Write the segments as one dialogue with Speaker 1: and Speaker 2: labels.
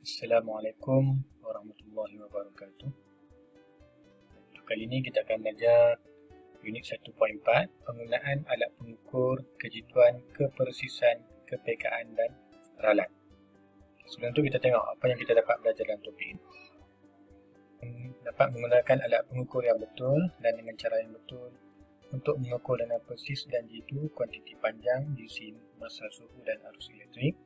Speaker 1: Assalamualaikum warahmatullahi wabarakatuh. Untuk kali ini kita akan belajar unit 1.4 penggunaan alat pengukur kejituan, kepersisan, kepekaan dan ralat. Sebelum itu kita tengok apa yang kita dapat belajar dalam topik ini. Dapat menggunakan alat pengukur yang betul dan dengan cara yang betul untuk mengukur dengan persis dan jitu kuantiti panjang, jisim, massa suhu dan arus elektrik.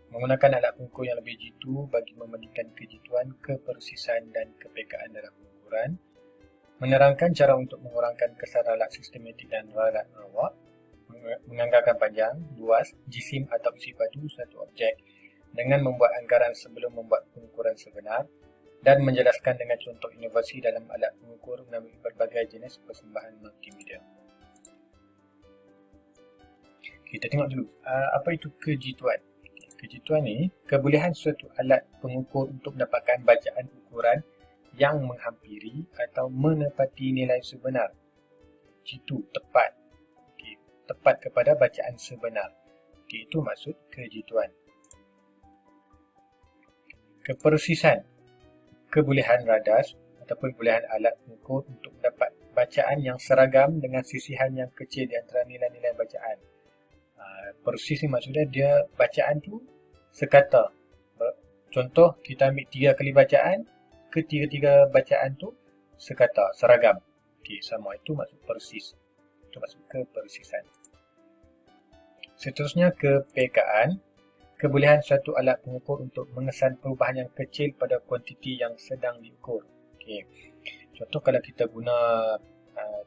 Speaker 1: Menggunakan alat pengukur yang lebih jitu bagi membandingkan kejituan, kepersisan dan kepekaan dalam pengukuran. Menerangkan cara untuk mengurangkan kesan ralat sistematik dan ralat rawak. Menganggarkan panjang, luas, jisim atau isi padu satu objek dengan membuat anggaran sebelum membuat pengukuran sebenar. Dan menjelaskan dengan contoh inovasi dalam alat pengukur melalui berbagai jenis persembahan multimedia. Kita tengok dulu, apa itu kejituan? Kejituan ni, kebolehan suatu alat pengukur untuk mendapatkan bacaan ukuran yang menghampiri atau menepati nilai sebenar. Jitu, tepat. Tepat kepada bacaan sebenar. Itu maksud kejituan. Kepersisan, kebolehan radas ataupun kebolehan alat pengukur untuk mendapat bacaan yang seragam dengan sisihan yang kecil di antara nilai-nilai bacaan. Persis ni maksudnya dia bacaan tu sekata. Contoh kita ambil 3 kali bacaan, ketiga-tiga bacaan tu sekata, seragam. Sama, itu maksud persis. Itu maksud kepersisan. Seterusnya kepekaan, kebolehan suatu alat pengukur untuk mengesan perubahan yang kecil pada kuantiti yang sedang diukur. Contoh kalau kita guna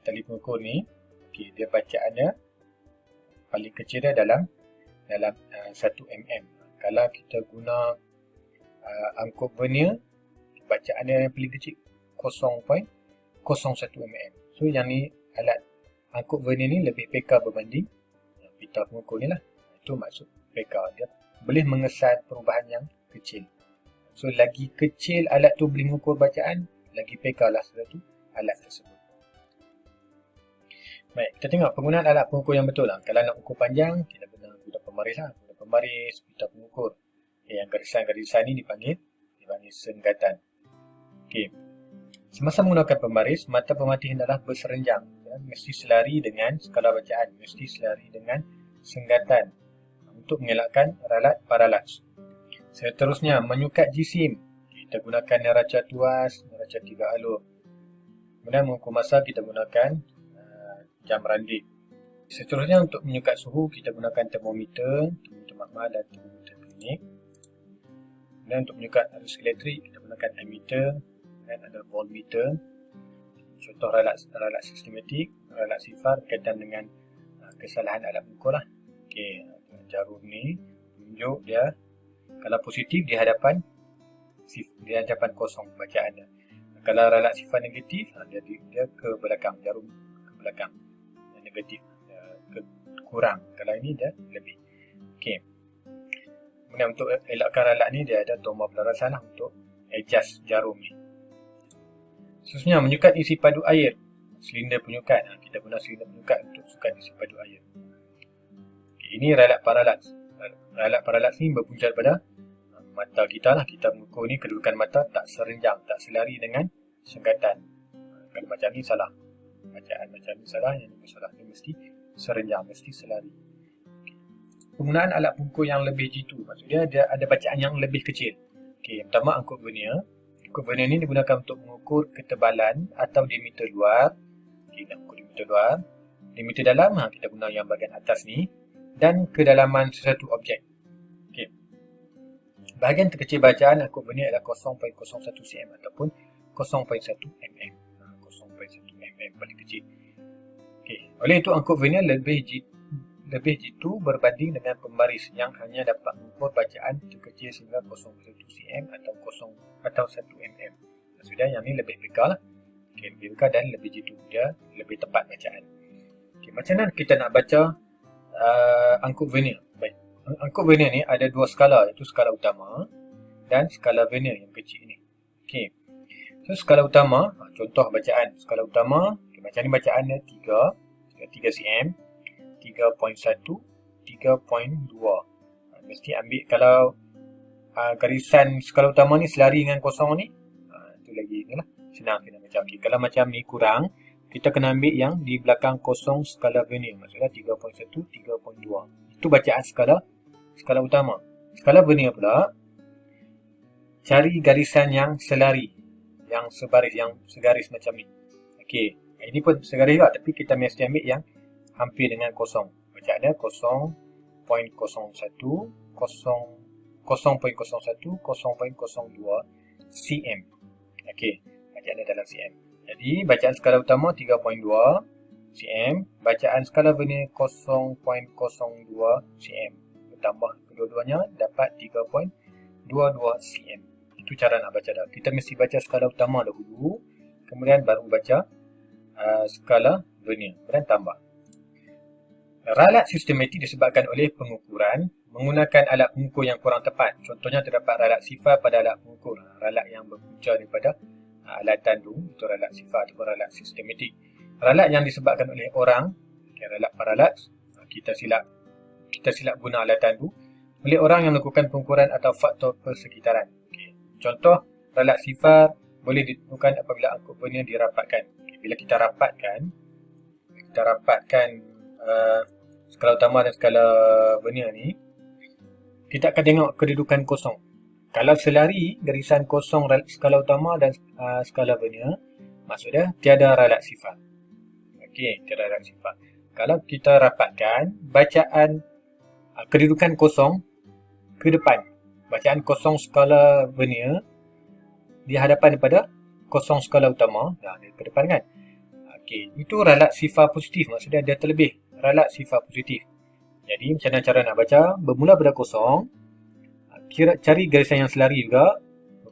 Speaker 1: tali pengukur ni, dia bacaannya paling kecil dia dalam 1 mm. Kalau kita guna angkut vernier, bacaan dia yang paling kecil 0.01 mm. So yang ni alat angkut vernier ni lebih peka berbanding pita pengukur ni lah. Itu maksud peka, dia boleh mengesan perubahan yang kecil. So lagi kecil alat tu boleh mengukur bacaan, lagi peka lah satu alat tersebut. Baik, kita tengok penggunaan alat pengukur yang betul lah. Kalau nak ukur panjang, kita guna pembaris lah. Guna pembaris, pita pengukur. Yang garisan-garisan ni dipanggil senggatan. Semasa menggunakan pembaris, mata pematih hendaklah berserenjang. Mesti selari dengan skala bacaan. Mesti selari dengan senggatan untuk mengelakkan ralat paralaks. Seterusnya, menyukat jisim. Kita gunakan neraca tuas, neraca 3 alur. Kemudian mengukur masa, kita gunakan jam randik. Seterusnya untuk menyukat suhu, kita gunakan termometer magma dan termometer klinik. Dan untuk menyukat arus elektrik, kita gunakan ammeter dan ada voltmeter. Contoh ralat sistematik, ralat sifar berkaitan dengan kesalahan alat pengukur lah. Jarum ni tunjuk dia kalau positif di hadapan kosong bacaan dia. Kalau ralat sifar negatif, dia ke belakang, jarum ke belakang. Negatif, kurang. Kalau ini dia lebih. Kemudian untuk elakkan ralat ni, dia ada tombol pelarasan lah untuk adjust jarum ni. Seterusnya, menyukat isi padu air. Silinder penyukat. Kita guna silinder penyukat untuk sukat isi padu air. Ini ralat paralaks. Ralat paralaks ni berpunca pada mata kita lah. Kita mengukur ni kedudukan mata tak serenjang, tak selari dengan senggatan. Kalau macam ni salah. Bacaan macam ni salah, yang ni salah. Dia mesti serenjang, mesti selari. Penggunaan alat pengukur yang lebih jitu, maksudnya dia ada bacaan yang lebih kecil. Yang pertama angkut vernier. Angkut vernier ni digunakan untuk mengukur ketebalan atau diameter luar. Nak ukur diameter luar. Diameter dalam, kita guna yang bahagian atas ni. Dan kedalaman sesuatu objek. Bahagian terkecil bacaan angkut vernier adalah 0.01 cm ataupun 0.1 mm. 0.1 mm paling kecil. Oleh itu angkut vernier lebih jitu berbanding dengan pembaris yang hanya dapat mengukur bacaan terkecil sehingga 0.1 cm atau 1 mm. Maksudnya yang ni lebih peka lah. Lebih peka dan lebih jitu. Dia lebih tepat bacaan. Macam mana kita nak baca angkut vernier? Baik. Angkut vernier ni ada 2 skala, iaitu skala utama dan skala vernier yang kecil ni. So skala utama, contoh bacaan skala utama, macam ni bacaannya 3 cm, 3.1, 3.2. Mesti ambil, kalau garisan skala utama ni selari dengan kosong ni, itu lagi inilah senang kita baca. Okay, kalau macam ni kurang, kita kena ambil yang di belakang kosong skala vernier, maksudnya 3.1, 3.2. Itu bacaan skala utama. Skala vernier pula, cari garisan yang selari, yang sebaris, yang segaris macam ni. Okey, ini pun segaris juga, tapi kita mesti ambil yang hampir dengan kosong. Bacaannya 0.01, 0.01, 0.02 cm. Okey, bacaannya dalam cm. Jadi, bacaan skala utama 3.2 cm, bacaan skala vernier 0.02 cm. Tambah kedua-duanya dapat 3.22 cm. Itu cara nak baca dah. Kita mesti baca skala utama dahulu, kemudian baru baca skala vernier, kemudian tambah. Ralat sistematik disebabkan oleh pengukuran menggunakan alat pengukur yang kurang tepat. Contohnya terdapat ralat sifar pada alat pengukur. Ralat yang berpunca daripada alat tandu, itu ralat sifar atau ralat sistematik. Ralat yang disebabkan oleh orang, ralat paralat, kita silap guna alat tandu, oleh orang yang melakukan pengukuran atau faktor persekitaran. Contoh, ralat sifar boleh ditentukan apabila angkut vernier dirapatkan. Bila kita rapatkan skala utama dan skala vernier ni, kita akan tengok kedudukan kosong. Kalau selari garisan kosong skala utama dan skala vernier, maksudnya tiada ralat sifar. Okey, tiada ralat sifar. Kalau kita rapatkan bacaan kedudukan kosong ke depan, bacaan kosong skala vernier di hadapan daripada kosong skala utama, dia ke depan kan. Okey, itu ralat sifar positif, maksudnya dia terlebih ralat sifar positif. Jadi macam mana cara nak baca? Bermula pada kosong, cari garisan yang selari juga,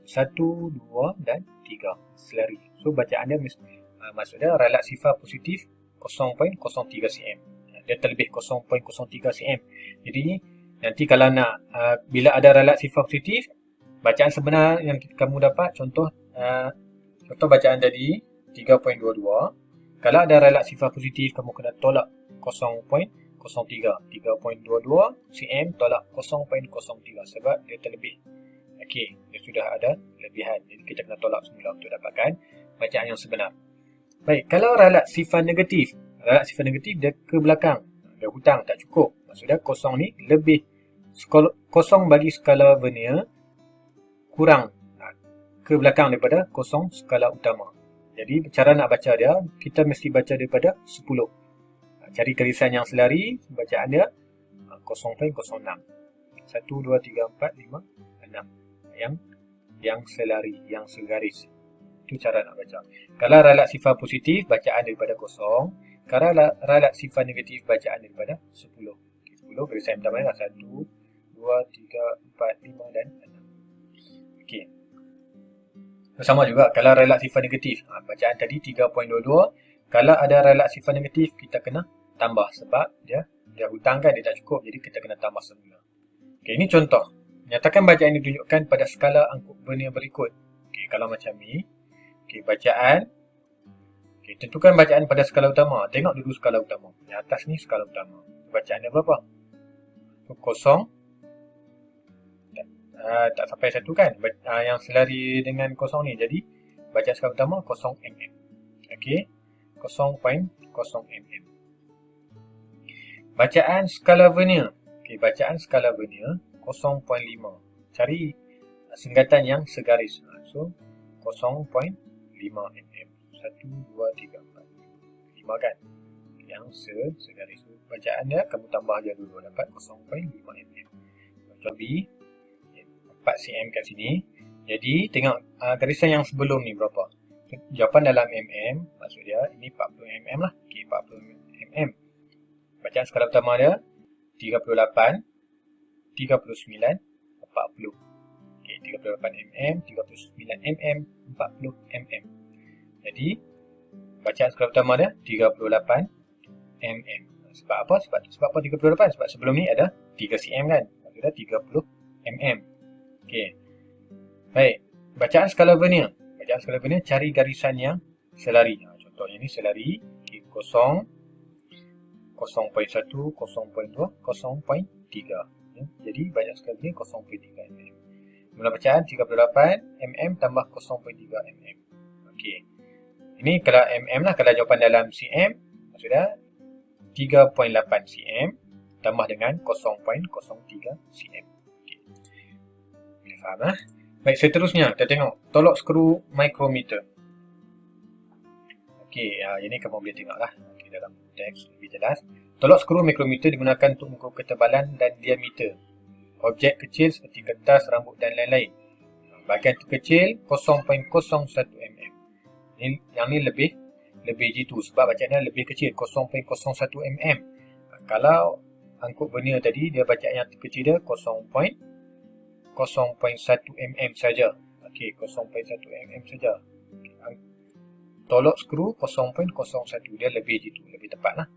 Speaker 1: 1, 2 dan 3 selari. So bacaan dia maksudnya ralat sifar positif 0.03 cm. Dia terlebih 0.03 cm. Jadi nanti kalau nak bila ada ralat sifar positif, bacaan sebenar yang kamu dapat, contoh bacaan tadi 3.22. Kalau ada ralat sifar positif, kamu kena tolak 0.03, 3.22 cm tolak 0.03 sebab dia terlebih. Okey, dia sudah ada lebihan. Jadi kita kena tolak semula untuk dapatkan bacaan yang sebenar. Baik, kalau ralat sifar negatif dia ke belakang, dia hutang tak cukup. Maksudnya kosong ni lebih, kosong bagi skala vernier kurang ke belakang daripada kosong skala utama. Jadi cara nak baca dia, kita mesti baca daripada 10. Cari garisan yang selari, bacaan dia 0.06. 1, 2, 3, 4, 5, 6. Yang selari, yang segaris. Itu cara nak baca. Kalau ralat sifar positif, bacaan daripada 0. Kalau ralat sifar negatif, bacaan daripada 10. 10 garisan pertama adalah 1, 2, 3, 4, 5 dan 6. Okey. Sama juga kalau ralat sifar negatif. Bacaan tadi 3.22. Kalau ada ralat sifar negatif, kita kena tambah sebab dia hutang kan, dia tak cukup. Jadi kita kena tambah semula. Okey, ini contoh. Nyatakan bacaan ini ditunjukkan pada skala angkut vernier berikut. Okey, kalau macam ni. Okey, bacaan. Okey, tentukan bacaan pada skala utama. Tengok dulu skala utama. Di atas ni skala utama. Bacaan dia berapa? So, 0. Tak sampai 1 kan, yang selari dengan 0 ni. Jadi bacaan skala utama 0 mm. Okey, 0.0 mm. Bacaan skala vernier. Okey, bacaan skala vernier 0.5. Cari senggatan yang segaris. So 0.5 mm. 1, 2, 3, 4, 5 kan, yang segaris. Bacaan dia kamu tambah je dulu, dapat 0.5 mm. Macam B 4 cm kat sini. Jadi tengok garisan yang sebelum ni berapa. Jawapan dalam mm, maksud dia ini 40 mm lah. Okey, 40 mm. Bacaan skala utama dia 38, 39, 40. Okey, 38 mm, 39 mm, 40 mm. Jadi bacaan skala utama dia 38 mm. Sebab apa? Sebab apa 38? Sebab sebelum ni ada 3 cm kan. Maksud dia 30 mm. Okey. Baik, bacaan skala vernier. Bacaan skala vernier cari garisan yang selari. Contohnya ni selari 0, 0.1, 0.2, 0.3. Jadi bacaan skala vernier 0.3 mm. Jumlah bacaan 38 mm tambah 0.3 mm. Okey. Ini kalau mm lah, kalau jawapan dalam cm sudah 3.8 cm tambah dengan 0.03 cm. Okey. Boleh faham lah. Baik, seterusnya kita tengok tolok skru micrometer. Okey, ini kamu boleh tengoklah. Okey, dalam teks lebih jelas. Tolok skru micrometer digunakan untuk mengukur ketebalan dan diameter objek kecil seperti kertas, rambut dan lain-lain. Bahagian terkecil 0.01 mm. Yang ni lebih jitu sebab bacaannya lebih kecil 0.01 mm. Kalau angkut vernier tadi dia bacaan yang terkecil dia 0.01 mm saja. Okey, 0.1 mm saja. Tolok skru 0.01 dia lebih jitu, lebih tepatlah.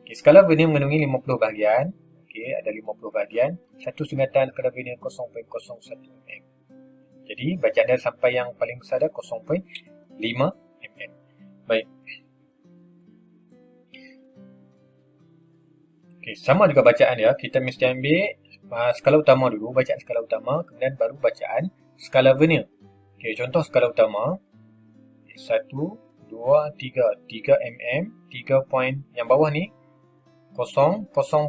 Speaker 1: Okey, skala vernier mengandungi 50 bahagian. Okey, ada 50 bahagian. Satu singkatan skala vernier 0.01 mm. Jadi bacaan dia sampai yang paling besar dia 0.5 mm. Baik. Okey, sama juga bacaan dia. Kita mesti ambil skala utama dulu, bacaan skala utama, kemudian baru bacaan skala vernier. Okey, contoh skala utama 1, 2, 3 mm, 3 point yang bawah ni 0, 0.5, 1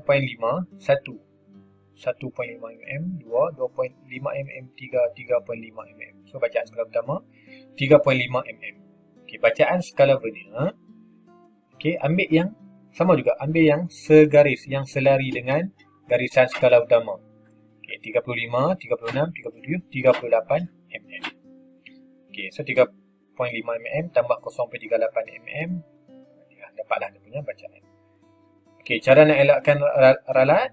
Speaker 1: 1.5 mm, 2, 2.5 mm, 3, 3.5 mm. So bacaan skala utama 3.5 mm. Okey, bacaan skala vernier. Okey, ambil yang sama juga, ambil yang segaris, yang selari dengan garisan skala utama. Okey, 35, 36, 37, 38 mm. Okey, so 3.5 mm tambah 0.38 mm. Dapatlah dia punya bacaan. Okey, cara nak elakkan ralat,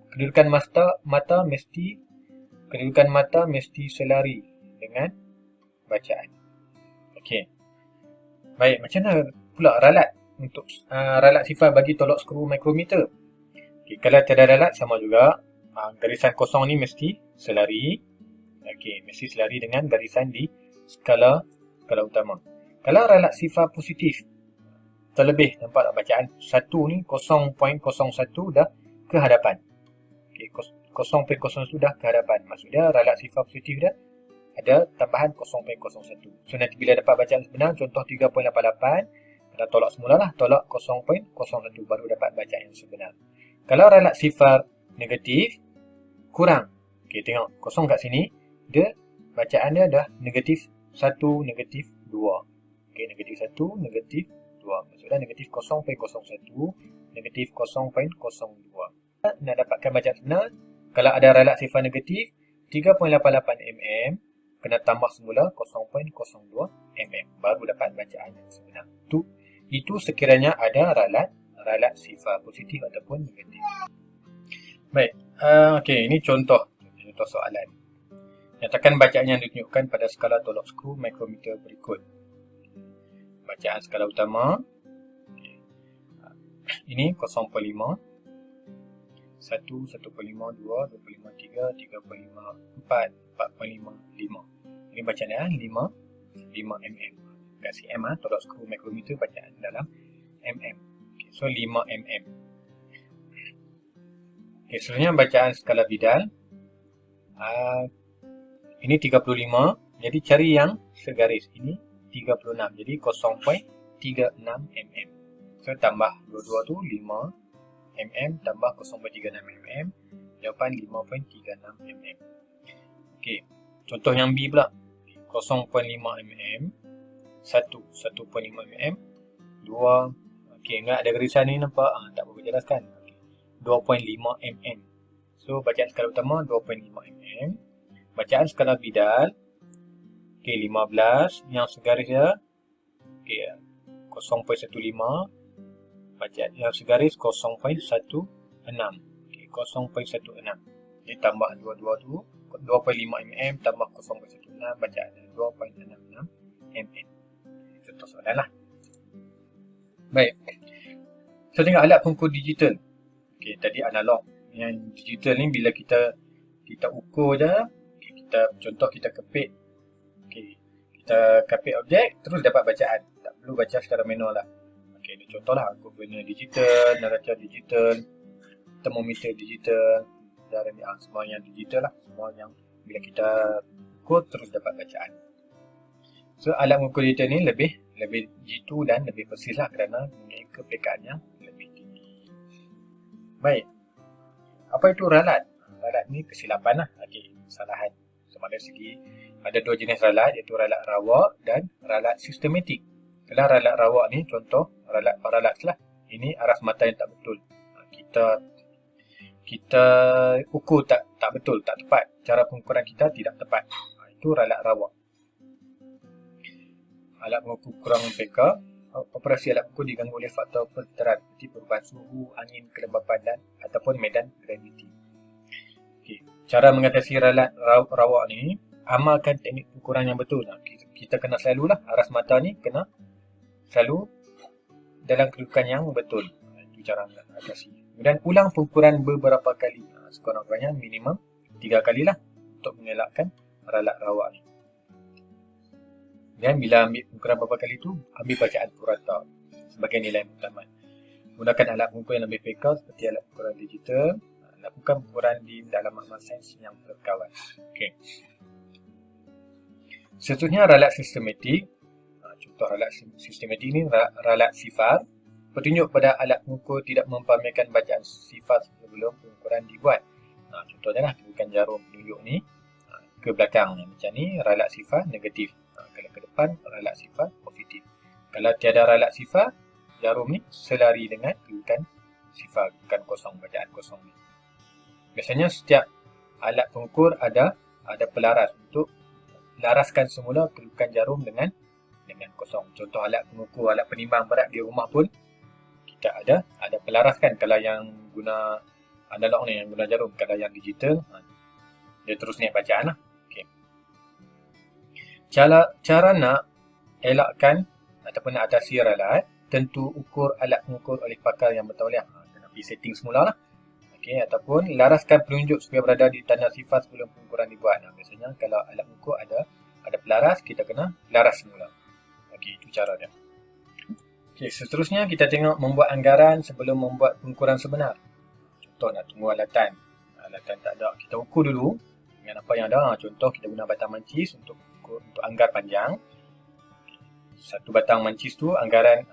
Speaker 1: kedudukan mata mesti selari dengan bacaan. Okey. Baik, macam mana pula ralat untuk ralat sifar bagi tolok skru micrometer? Okey, kalau tiada ralat sama juga, garisan kosong ni mesti selari. Okey, mesti selari dengan garisan di skala utama. Kalau ralat sifar positif, terlebih nampak tak bacaan 1 ni 0.01 dah ke hadapan. Okey, 0.01 dah ke hadapan. Maksudnya ralat sifar positif dah ada tambahan 0.01. So nanti bila dapat bacaan sebenar, contoh 3.88, kita tolak semula lah, tolak 0.01 baru dapat bacaan yang sebenar. Kalau ralat sifar negatif, kurang. Okey, tengok kosong kat sini, dia bacaan dia dah negatif 1, negatif 2. Okey, negatif 1, negatif 2. Maksudnya negatif 0.01, negatif 0.02. Nak dapatkan bacaan sebenar, kalau ada ralat sifar negatif 3.88 mm, kena tambah semula 0.02 mm baru dapat bacaan yang sebenar. Itu sekiranya ada ralat sifar positif ataupun negatif. Baik, okey, ini contoh soalan. Nyatakan bacaan yang ditunjukkan pada skala tolok skru micrometer berikut. Bacaan skala utama. Okay. Ini 0.5, 1, 1.5, 2, 2.5, 3, 3.5, 4, 4.5, 5. Ini bacaan dia 5 mm. Kat cm tolok skru micrometer bacaan dalam mm. Okay, so 5 mm. Okay, seterusnya bacaan skala Vidal. Ini 35. Jadi cari yang segaris. Ini 36. Jadi 0.36 mm. So tambah dua-dua tu 5 mm tambah 0.36 mm. Jawapan 5.36 mm. Okey, contoh yang B pula. 0.5 mm, 1, 1.5 mm, 2. Okey, nak ada garisan ni nampak? Tak perlu jelaskan. Okay. 2.5 mm. So bacaan skala utama 2.5 mm. Bacaan skala Vidal. Okey, 15 yang segaris dia. Okey, 0.15. Bacaan yang segaris 0.16. Okey, 0.16. Jadi tambah dua-dua tu 2.5 mm tambah 0.16 bacaan 2.66 mm. Contoh soalan lah. Baik. So tengok alat pengukur digital. Okey, tadi analog. Yang digital ni bila kita ukur je, okay, contoh kita kepit. Okey, kita kapit objek terus dapat bacaan. Tak perlu baca secara manual lah. Okey, ni contohlah ukur vernier digital, neraca digital, termometer digital, dan semua yang digital lah, semua yang Bila kita ukur terus dapat bacaan. So alat mengukur digital ni lebih jitu dan lebih persis lah kerana mempunyai kepekaan yang lebih tinggi. Baik. Apa itu ralat? Ralat ni kesilapan lah. Okey, kesalahan. So dari segi ada dua jenis ralat, iaitu ralat rawak dan ralat sistematik. Kalau ralat rawak ni contoh ralat parallax lah. Ini aras mata yang tak betul. Kita ukur tak betul, tak tepat. Cara pengukuran kita tidak tepat. Itu ralat rawak. Alat pengukur kurang PK, operasi alat pengukur diganggu oleh faktor perteran seperti perubahan suhu, angin, kelembapan dan ataupun medan graviti. Okey, cara mengatasi ralat rawak ni, amalkan teknik pengukuran yang betul. Kita kena selalulah aras mata ni kena selalu dalam kedudukan yang betul. Itu cara mengatasi. Kemudian ulang pengukuran beberapa kali. Sekurang-kurangnya minimum 3 kali lah untuk mengelakkan ralat rawak ni. Dan bila ambil pengukuran beberapa kali tu, ambil bacaan purata sebagai nilai muktamad. Gunakan alat pengukur yang lebih peka seperti alat pengukuran digital. Lakukan pengukuran di dalam makmal sains yang berkawan. Okey. Seterusnya ralat sistematik. Contoh ralat sistematik ni ralat sifar. Petunjuk pada alat pengukur tidak mempamerkan bacaan sifar sebelum pengukuran dibuat. Contohnya lah kedudukan jarum penunjuk ni ke belakang. Macam ni ralat sifar negatif. Kalau ke depan ralat sifar positif. Kalau tiada ralat sifar, jarum ni selari dengan kedudukan sifar, kedudukan kosong, bacaan kosong ni. Biasanya setiap alat pengukur ada pelaras untuk laraskan semula kedudukan jarum dengan kosong. Contoh alat pengukur, alat penimbang berat di rumah pun kita ada pelaras kan. Kalau yang guna analog ni, yang guna jarum. Kalau yang digital, dia terus naik bacaan lah. Okay. Cara nak elakkan ataupun nak atasi ralat, tentu ukur alat pengukur oleh pakar yang bertauliah. Kena pergi setting semula lah. Okay, ataupun laraskan penunjuk supaya berada di tanda sifar sebelum pengukuran dibuat. Biasanya kalau alat pengukur ada pelaras, kita kena laras semula. Okey, itu cara dia. Okey, seterusnya kita tengok membuat anggaran sebelum membuat pengukuran sebenar. Contoh nak tunggu alatan tak ada, kita ukur dulu dengan apa yang ada. Contoh kita guna batang mancis untuk anggar panjang. Satu batang mancis tu anggaran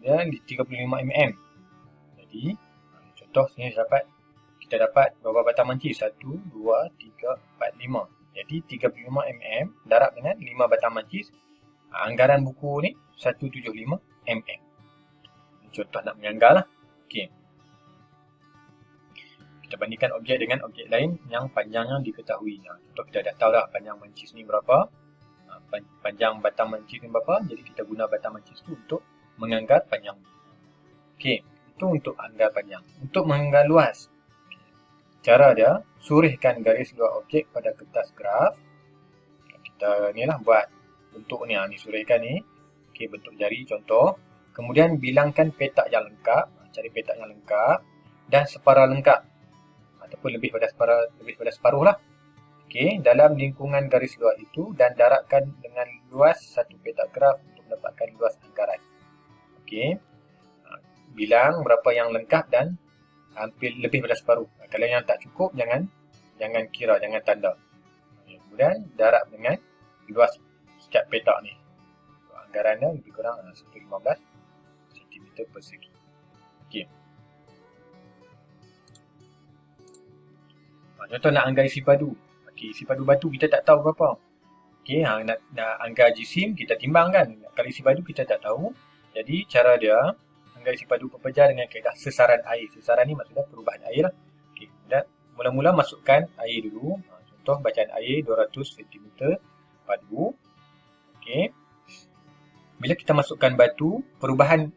Speaker 1: dia di 35 mm. Jadi contoh sini kita dapat berapa batang mancis? 1, 2, 3, 4, 5. Jadi 35 mm darab dengan 5 batang mancis. Anggaran buku ni 175 mm. Contoh nak menganggar lah. Okey. Kita bandingkan objek dengan objek lain yang panjangnya diketahui. Contoh kita dah tahu dah panjang mancis ni berapa. Panjang batang mancis ni berapa. Jadi kita guna batang mancis tu untuk menganggar panjang. Okey. Itu untuk anggar panjang. Untuk menganggar luas, cara dia, sorihkan garis luar objek pada kertas graf. Kita ni lah buat bentuk ni, sorihkan ni. Okey, bentuk jari contoh. Kemudian bilangkan petak yang lengkap, cari petak yang lengkap dan separa lengkap ataupun lebih pada separuh lah. Okey, dalam lingkungan garis luar itu dan darabkan dengan luas satu petak graf untuk mendapatkan luas anggaran. Okey. Bilang berapa yang lengkap dan hampir lebih pada separuh. Kalau yang tak cukup, jangan kira, jangan tanda. Kemudian darab dengan luas setiap petak ni. Anggarannya lebih kurang 115 cm persegi. Okey. Contoh nak anggar isi padu. Okey, isi padu batu kita tak tahu berapa. Okey, nak anggar jisim kita timbang kan. Kalau isi padu kita tak tahu. Jadi cara dia anggar isi padu pepejar dengan kaedah sesaran air. Sesaran ni maksudnya perubahan air lah. Okey, dan mula-mula masukkan air dulu. Contoh bacaan air 200 cm padu. Okey. Bila kita masukkan batu, perubahan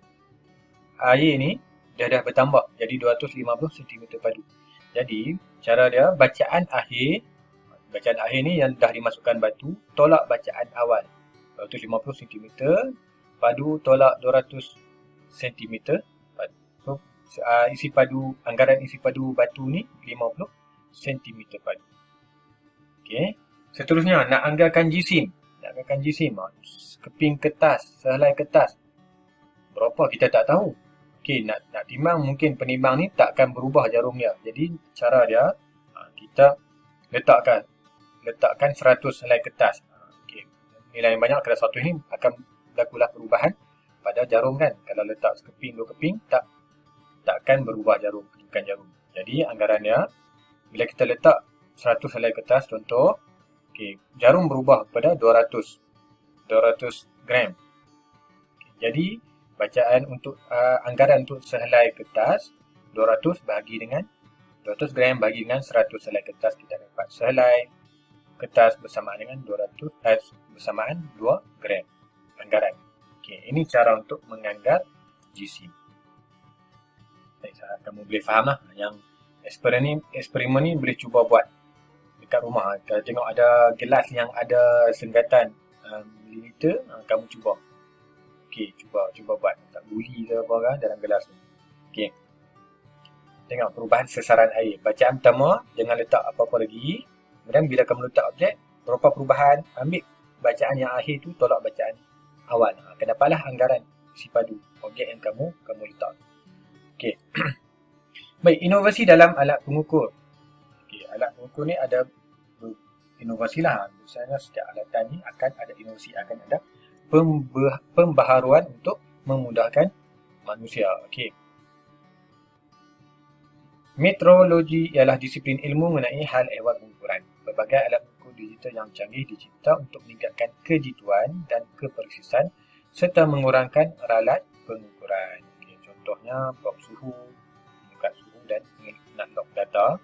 Speaker 1: air ni dah bertambah jadi 250 cm padu. Jadi cara dia bacaan akhir ni yang dah dimasukkan batu tolak bacaan awal 250 cm padu tolak 200 cm. So isi padu, anggaran isi padu batu ni 50 cm padu. Okey. Seterusnya nak anggarkan jisim. Keping kertas, sehelai kertas. Berapa kita tak tahu. Okey, nak timbang mungkin penimbang ni tak akan berubah jarum dia. Jadi cara dia kita letakkan letakkan 100 helai kertas. Okey. Nilai yang banyak kertas 100 ni akan berlakulah perubahan pada jarum kan. Kalau letak sekeping, 2 keping, takkan berubah kedudukan jarum. Jadi anggaran dia, bila kita letak 100 helai kertas contoh, jarum berubah kepada 200 gram. Jadi bacaan untuk anggaran untuk sehelai kertas 200 gram bahagi dengan 100 helai kertas, kita dapat sehelai kertas bersamaan dengan 200 bersamaan 2 gram anggaran. Ini cara untuk menganggar GC. Kamu boleh faham lah. Yang eksperimen ni boleh cuba buat dekat rumah. Kalau tengok ada gelas yang ada senggatan mililiter, kamu cuba. Cuba buat. Tak buli ke apa kan dalam gelas tu. Tengok perubahan sesaran air. Bacaan pertama, jangan letak apa-apa lagi. Kemudian bila kamu letak objek, berapa perubahan, ambil bacaan yang akhir tu, tolak bacaan awal. Akan dapatlah anggaran si padu objek yang kamu letak. Baik, inovasi dalam alat pengukur. Alat pengukur ni ada inovasi lah. Misalnya setiap alatan ni akan ada inovasi, akan ada pembaharuan untuk memudahkan manusia. Metrologi ialah disiplin ilmu mengenai hal ehwal pengukuran. Berbagai alat pengukur digital yang canggih dicipta untuk meningkatkan kejiduan dan kepresisian serta mengurangkan ralat pengukuran. Contohnya prob suhu, pengukuran suhu dan nak log data,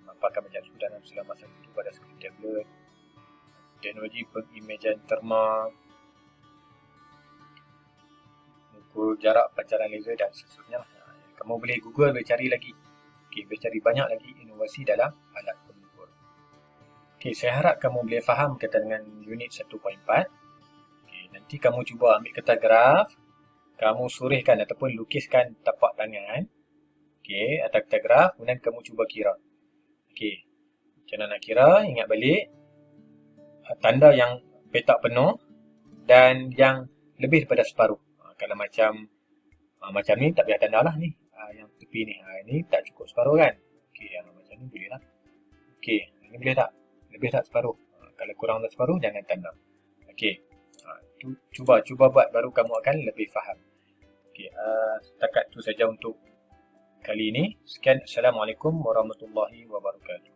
Speaker 1: memaparkan bacaan suhu dalam selama masa itu pada skrin tablet, teknologi pengimejan terma, mengukur jarak pancaran laser dan seterusnya. Kamu boleh Google, boleh cari lagi. Boleh cari banyak lagi inovasi dalam alat pengukur. Saya harap kamu boleh faham berkaitan dengan unit 1.4. Nanti kamu cuba ambil kertas graf, kamu sorehkan ataupun lukiskan tapak tangan atas kertas graf, kemudian kamu cuba kira. Macam mana nak kira? Ingat balik tanda yang petak penuh dan yang lebih daripada separuh. Kalau macam ni tak payah tanda lah ni. Yang tepi ni, ini tak cukup separuh kan? Macam ni boleh lah. Ini boleh tak? Lebih tak separuh? Kalau kurang tak separuh, jangan tanda. Cuba buat, baru kamu akan lebih faham. Setakat tu saja untuk kali ini. Sekian, Assalamualaikum warahmatullahi wabarakatuh.